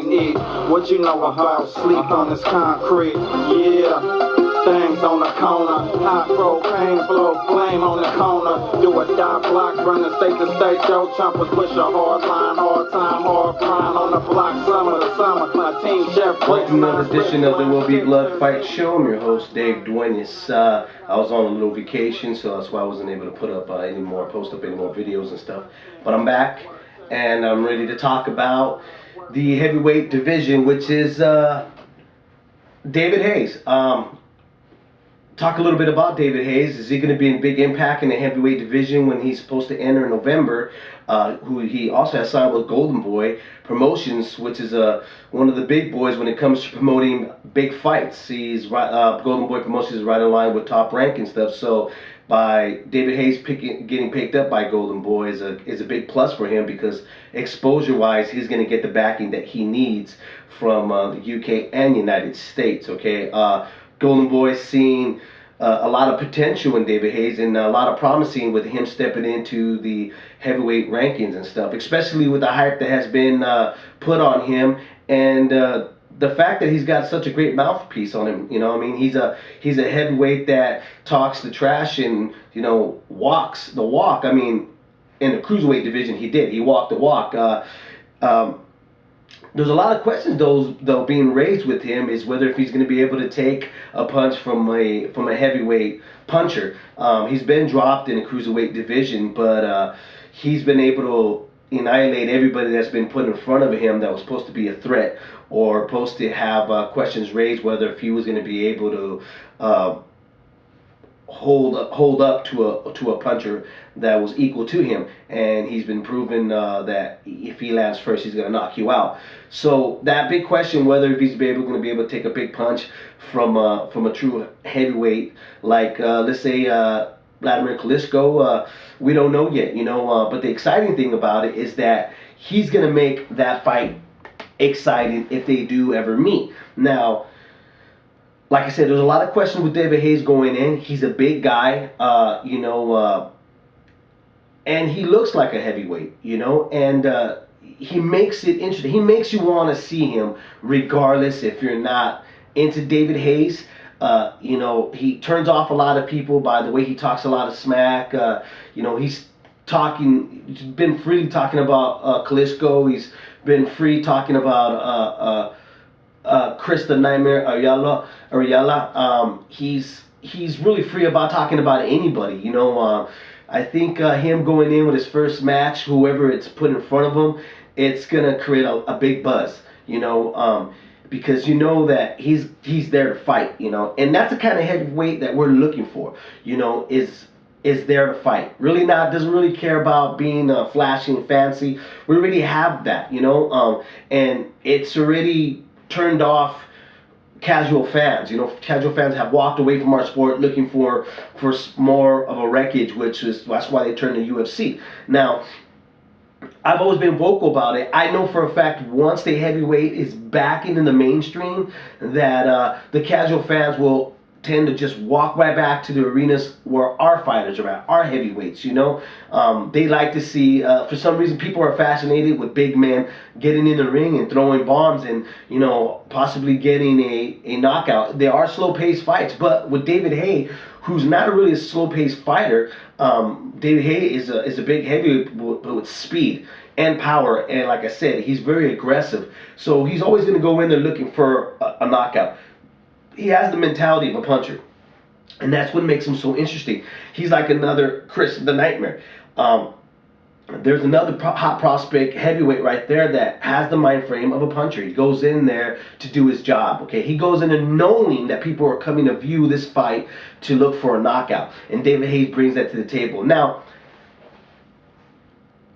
eat. What you know about sleep on this concrete? Yeah. Things on the corner, hot propane, blow flame on the corner. Do a dot block, running state to state. Joe choppers push a hard line, hard time, hard grind on the block. Summer to summer, my team chef. Welcome to another edition of the Will Be Blood Fight Show. I'm your host, Dave Duenas. I was on a little vacation, so that's why I wasn't able to post up any more videos and stuff. But I'm back, and I'm ready to talk about the heavyweight division, which is David Hayes. Talk a little bit about David Hayes. Is he going to be in big impact in the heavyweight division when he's supposed to enter in November? Who he also has signed with Golden Boy Promotions, which is one of the big boys when it comes to promoting big fights. He's right. Golden Boy Promotions is right in line with Top Rank and stuff. So by David Hayes getting picked up by Golden Boy is a big plus for him, because exposure-wise, he's going to get the backing that he needs from the UK and United States. Okay. Golden Boy seeing a lot of potential in David Hayes, and a lot of promising with him stepping into the heavyweight rankings and stuff, especially with the hype that has been put on him, and the fact that he's got such a great mouthpiece on him. You know, I mean, he's a heavyweight that talks the trash and, you know, walks the walk. I mean, in the cruiserweight division, he walked the walk. There's a lot of questions though being raised with him, is whether if he's going to be able to take a punch from a heavyweight puncher. He's been dropped in the cruiserweight division, but he's been able to annihilate everybody that's been put in front of him that was supposed to be a threat, or supposed to have questions raised whether if he was going to be able to hold up to a puncher that was equal to him, and he's been proven that if he lands first, he's going to knock you out. So that big question, whether if he's going to be able to take a big punch from a true heavyweight like let's say Vladimir Klitschko, we don't know yet, you know. But the exciting thing about it is that he's going to make that fight exciting if they do ever meet. Now, like I said, there's a lot of questions with David Hayes going in. He's a big guy, and he looks like a heavyweight, you know, and he makes it interesting. He makes you want to see him, regardless if you're not into David Hayes. He turns off a lot of people by the way he talks a lot of smack. He's been freely talking about Klitschko. He's been free talking about Chris the Nightmare Ariella. He's really free about talking about anybody. You know, I think him going in with his first match, whoever it's put in front of him, it's gonna create a big buzz. You know, because you know that he's there to fight. You know, and that's the kind of heavyweight that we're looking for. You know, is there to fight. Really doesn't really care about being flashy and fancy. We already have that. You know, and it's already turned off casual fans. You know, casual fans have walked away from our sport looking for more of a wreckage, that's why they turned to UFC. Now, I've always been vocal about it. I know for a fact once the heavyweight is back into the mainstream, that the casual fans will tend to just walk right back to the arenas where our fighters are at, our heavyweights. You know, they like to see. For some reason, people are fascinated with big men getting in the ring and throwing bombs and, you know, possibly getting a knockout. They are slow-paced fights, but with David Haye, who's not really a slow-paced fighter, David Haye is a big heavyweight with speed and power, and like I said, he's very aggressive. So he's always going to go in there looking for a knockout. He has the mentality of a puncher, and that's what makes him so interesting. He's like another Chris the Nightmare. There's another hot prospect heavyweight right there that has the mind frame of a puncher. He goes in there to do his job. Okay, he goes in there knowing that people are coming to view this fight to look for a knockout, and David Hayes brings that to the table. Now,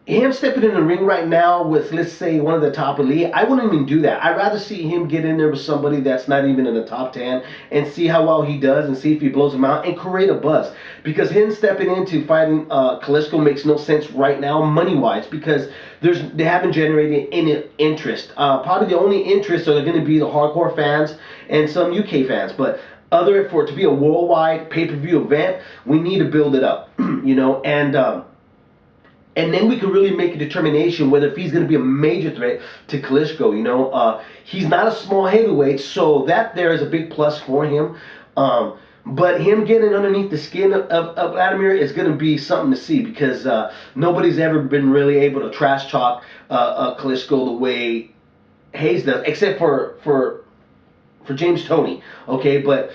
him stepping in the ring right now with, let's say, one of the top elite, I wouldn't even do that. I'd rather see him get in there with somebody that's not even in the top 10 and see how well he does and see if he blows him out and create a buzz. Because him stepping into fighting Klitschko makes no sense right now, money-wise, because they haven't generated any interest. Probably the only interest are going to be the hardcore fans and some UK fans. But for it to be a worldwide pay-per-view event, we need to build it up, you know, and and then we could really make a determination whether if he's going to be a major threat to Klitschko. He's not a small heavyweight, so that there is a big plus for him. But him getting underneath the skin of Vladimir is going to be something to see, because nobody's ever been really able to trash talk Klitschko the way Hayes does, except for James Toney. Okay, but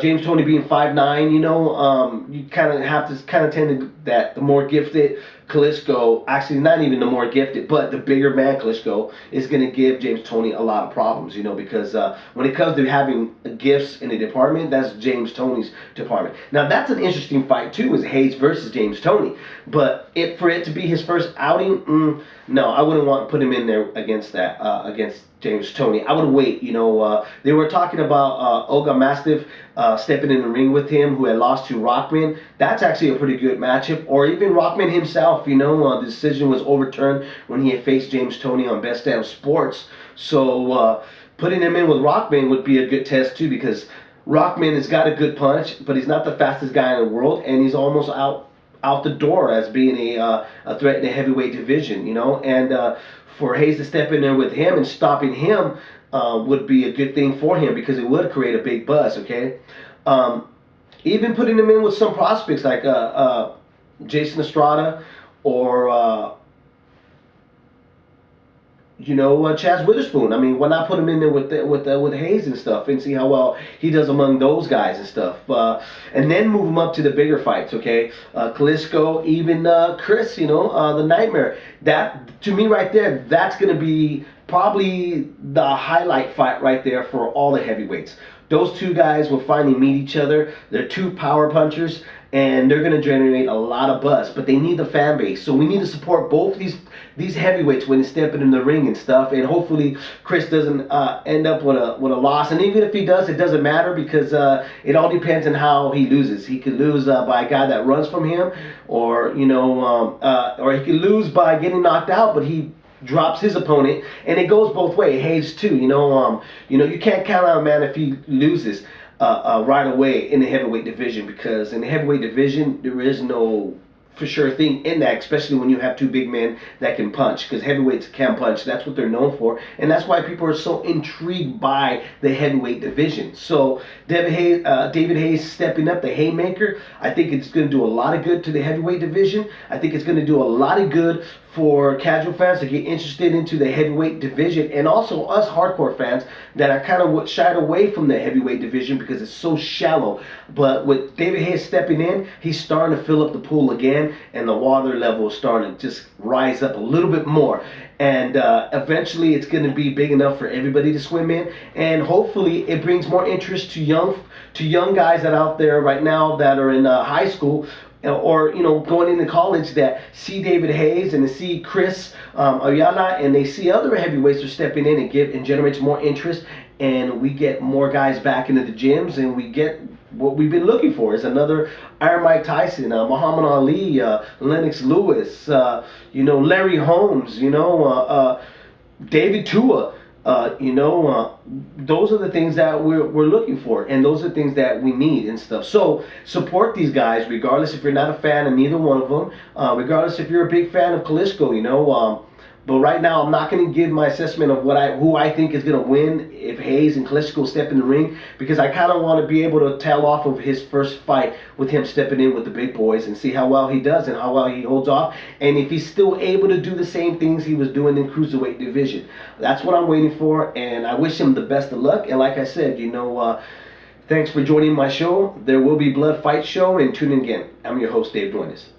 James Toney being 5'9", you kind of have to tend to that the more gifted Klitschko, actually not even the more gifted, but the bigger man Klitschko is going to give James Toney a lot of problems, because when it comes to having gifts in the department, that's James Toney's department. Now that's an interesting fight too, is Hayes versus James Toney, but for it to be his first outing, no, I wouldn't want to put him in there against James Toney. I would wait. They were talking about Olga Mastiff stepping in the ring with him, who had lost to Rockman. That's actually a pretty good matchup. Or even Rockman himself. The decision was overturned when he had faced James Toney on Best Damn Sports. So putting him in with Rockman would be a good test too, because Rockman has got a good punch, but he's not the fastest guy in the world, and he's almost out the door as being a threat in the heavyweight division. And for Hayes to step in there with him and stopping him would be a good thing for him, because it would create a big buzz. Okay, even putting him in with some prospects like Jason Estrada or Chaz Witherspoon. I mean, why not put him in there with Hayes and stuff, and see how well he does among those guys and stuff, and then move him up to the bigger fights. Okay, Klitschko, even Chris, the Nightmare. That, to me right there, that's gonna be probably the highlight fight right there for all the heavyweights. Those two guys will finally meet each other. They're two power punchers, and they're going to generate a lot of buzz. But they need the fan base, so we need to support both these heavyweights when they're stepping in the ring and stuff. And hopefully, Chris doesn't end up with a loss. And even if he does, it doesn't matter, because it all depends on how he loses. He could lose by a guy that runs from him, or or he could lose by getting knocked out, but he drops his opponent, and it goes both ways. Hayes too, you can't count on a man if he loses right away in the heavyweight division, because in the heavyweight division there is no for sure thing in that, especially when you have two big men that can punch, because heavyweights can punch. That's what they're known for, and that's why people are so intrigued by the heavyweight division. So David Hayes stepping up, the Haymaker, I think it's going to do a lot of good to the heavyweight division. I think it's going to do a lot of good for casual fans to get interested into the heavyweight division, and also us hardcore fans that are kind of shied away from the heavyweight division because it's so shallow. But with David Hayes stepping in, he's starting to fill up the pool again, and the water level is starting to just rise up a little bit more. And eventually it's going to be big enough for everybody to swim in, and hopefully it brings more interest to young guys that are out there right now that are in high school, or going into college, that see David Hayes and they see Chris Ayala, and they see other heavyweights are stepping in and generates more interest, and we get more guys back into the gyms, and we get what we've been looking for, is another Iron Mike Tyson, Muhammad Ali, Lennox Lewis, Larry Holmes, David Tua. Those are the things that we're looking for, and those are the things that we need and stuff. So support these guys, regardless if you're not a fan of neither one of them, regardless if you're a big fan of Klitschko, but right now I'm not going to give my assessment of who I think is going to win if Hayes and Klitschko step in the ring, because I kind of want to be able to tail off of his first fight with him stepping in with the big boys and see how well he does and how well he holds off, and if he's still able to do the same things he was doing in cruiserweight division. That's what I'm waiting for, and I wish him the best of luck. And like I said, thanks for joining my show. There will be Blood Fight Show, and tune in again. I'm your host, Dave Duenas.